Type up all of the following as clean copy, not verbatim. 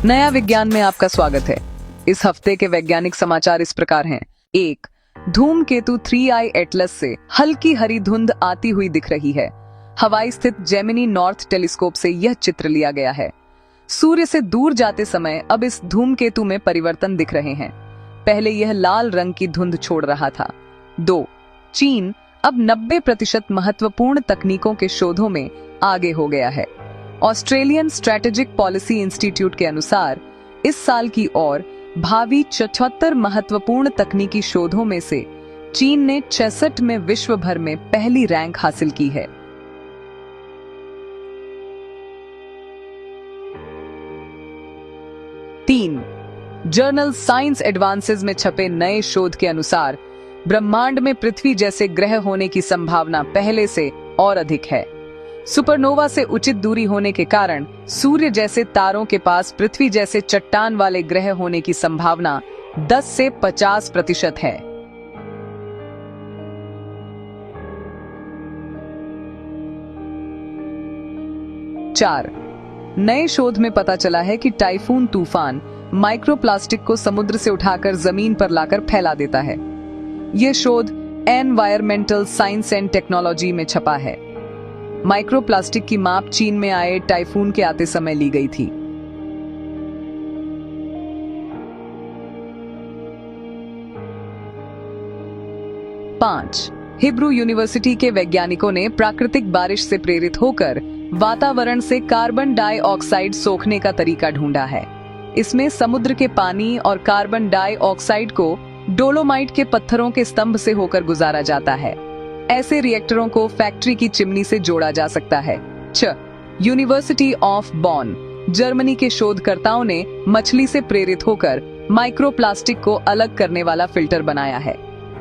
नया विज्ञान में आपका स्वागत है। इस हफ्ते के वैज्ञानिक समाचार इस प्रकार हैं। 1. धूमकेतु 3I एटलस से हल्की हरी धुंध आती हुई दिख रही है। हवाई स्थित जेमिनी नॉर्थ टेलीस्कोप से यह चित्र लिया गया है। सूर्य से दूर जाते समय अब इस धूमकेतु में परिवर्तन दिख रहे हैं। पहले यह लाल रंग की धुंध छोड़ रहा था। 2. चीन अब 90% महत्वपूर्ण तकनीकों के शोधों में आगे हो गया है। ऑस्ट्रेलियन स्ट्रेटेजिक पॉलिसी इंस्टीट्यूट के अनुसार इस साल की ओर भावी 74 महत्वपूर्ण तकनीकी शोधों में से चीन ने 66 में विश्व भर में पहली रैंक हासिल की है। तीन, जर्नल साइंस एडवांसेस में छपे नए शोध के अनुसार ब्रह्मांड में पृथ्वी जैसे ग्रह होने की संभावना पहले से और अधिक है। सुपरनोवा से उचित दूरी होने के कारण सूर्य जैसे तारों के पास पृथ्वी जैसे चट्टान वाले ग्रह होने की संभावना 10 से 50% है। चार, नए शोध में पता चला है कि टाइफून तूफान माइक्रोप्लास्टिक को समुद्र से उठाकर जमीन पर लाकर फैला देता है। यह शोध एनवायरमेंटल साइंस एंड टेक्नोलॉजी में छपा है। माइक्रोप्लास्टिक की माप चीन में आए टाइफून के आते समय ली गई थी। 5. हिब्रू यूनिवर्सिटी के वैज्ञानिकों ने प्राकृतिक बारिश से प्रेरित होकर वातावरण से कार्बन डाइऑक्साइड सोखने का तरीका ढूंढा है। इसमें समुद्र के पानी और कार्बन डाइऑक्साइड को डोलोमाइट के पत्थरों के स्तंभ से होकर गुजारा जाता है। ऐसे रिएक्टरों को फैक्ट्री की चिमनी से जोड़ा जा सकता है। 6. यूनिवर्सिटी ऑफ बॉन जर्मनी के शोधकर्ताओं ने मछली से प्रेरित होकर माइक्रोप्लास्टिक को अलग करने वाला फिल्टर बनाया है।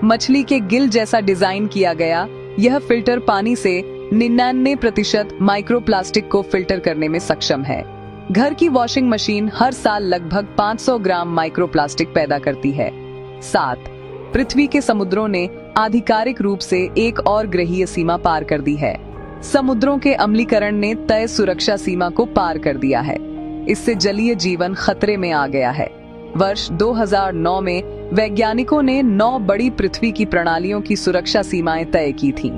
मछली के गिल जैसा डिजाइन किया गया यह फिल्टर पानी से 99% माइक्रोप्लास्टिक को फिल्टर करने में सक्षम है। घर की वॉशिंग मशीन हर साल लगभग 500 ग्राम माइक्रोप्लास्टिक पैदा करती है। 7. पृथ्वी के समुद्रों ने आधिकारिक रूप से एक और ग्रहीय सीमा पार कर दी है। समुद्रों के अम्लीकरण ने तय सुरक्षा सीमा को पार कर दिया है। इससे जलीय जीवन खतरे में आ गया है। वर्ष 2009 में वैज्ञानिकों ने 9 बड़ी पृथ्वी की प्रणालियों की सुरक्षा सीमाएं तय की थीं।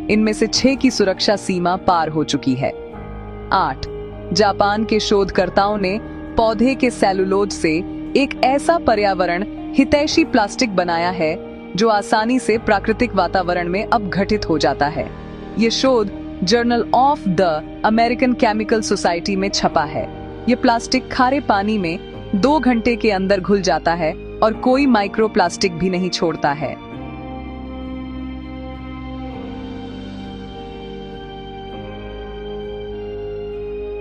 इनमें से 6 की सुरक्षा सीमा पार हो चुकी है। 8. जापान के शोधकर्ताओं ने पौधे के सेलुलोज से एक ऐसा पर्यावरण हितैषी प्लास्टिक बनाया है जो आसानी से प्राकृतिक वातावरण में अपघटित हो जाता है। ये शोध journal of the American chemical society में छपा है। ये प्लास्टिक खारे पानी में 2 घंटे के अंदर घुल जाता है और कोई माइक्रोप्लास्टिक भी नहीं छोड़ता है।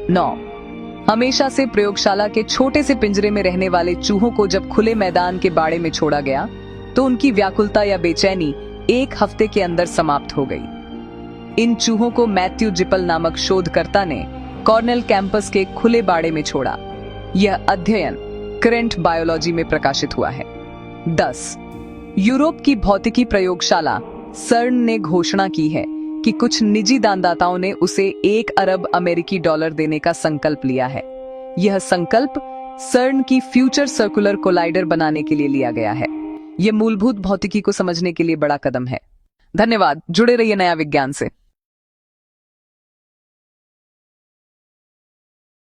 9. हमेशा से प्रयोगशाला के छोटे से पिंजरे में रहने वाले चूहों को जब खुले मैदान के बाड़े में छोड़ा गया तो उनकी व्याकुलता या बेचैनी 1 हफ्ते के अंदर समाप्त हो गई। इन चूहों को मैथ्यू जिपल नामक शोधकर्ता ने कॉर्नेल कैंपस के खुले बाड़े में छोड़ा। यह अध्ययन करंट बायोलॉजी में प्रकाशित हुआ है। 10. यूरोप की भौतिकी प्रयोगशाला सर्न ने घोषणा की है कि कुछ निजी दानदाताओं ने उसे 1 अरब अमेरिकी डॉलर देने का संकल्प लिया है। यह संकल्प सर्न की फ्यूचर सर्कुलर कोलाइडर बनाने के लिए लिया गया है। यह मूलभूत भौतिकी को समझने के लिए बड़ा कदम है। धन्यवाद। जुड़े रहिए नया विज्ञान से।